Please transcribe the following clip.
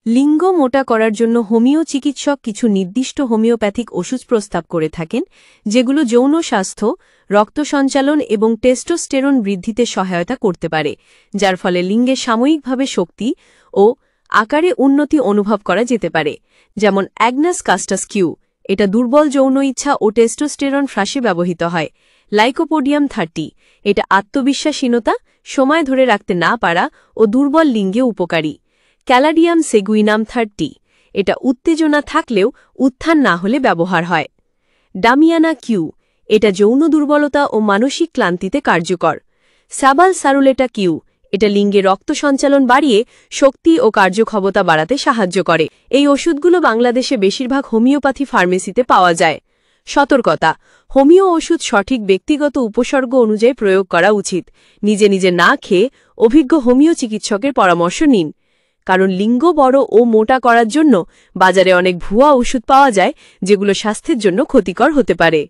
লিঙ্গ মোটা করার জন্য হোমিও চিকিৎসক কিছু নির্দিষ্ট হোমিওপ্যাথিক ওষুধ প্রস্তাব করে থাকেন যেগুলো যৌন স্বাস্থ্য, রক্ত সঞ্চালন এবং টেস্টোস্টেরন বৃদ্ধিতে সহায়তা করতে পারে, যার ফলে লিঙ্গে সাময়িকভাবে শক্তি ও আকারে উন্নতি অনুভব করা যেতে পারে। যেমন অ্যাগনাস কাস্টাস কিউ, এটা দুর্বল যৌন ইচ্ছা ও টেস্টোস্টেরন হ্রাসে ব্যবহৃত হয়। লাইকোপোডিয়াম 30, এটা আত্মবিশ্বাসহীনতা, সময় ধরে রাখতে না পারা ও দুর্বল লিঙ্গে উপকারী। ক্যালাডিয়াম সেগুইনাম 30, এটা উত্তেজনা থাকলেও উত্থান না হলে ব্যবহার হয়। ডামিয়ানা কিউ, এটা যৌন দুর্বলতা ও মানসিক ক্লান্তিতে কার্যকর। সাবাল সারুলেটা কিউ, এটা লিঙ্গে রক্ত সঞ্চালন বাড়িয়ে শক্তি ও কার্যক্ষমতা বাড়াতে সাহায্য করে। এই ওষুধগুলো বাংলাদেশে বেশিরভাগ হোমিওপ্যাথি ফার্মেসিতে পাওয়া যায়। সতর্কতা: হোমিও ওষুধ সঠিক ব্যক্তিগত উপসর্গ অনুযায়ী প্রয়োগ করা উচিত। নিজে নিজে না খেয়ে অভিজ্ঞ হোমিও চিকিৎসকের পরামর্শ নিন, কারণ লিঙ্গ বড় ও মোটা করার জন্য বাজারে অনেক ভুয়া ওষুধ পাওয়া যায় যেগুলো স্বাস্থ্যের জন্য ক্ষতিকর হতে পারে।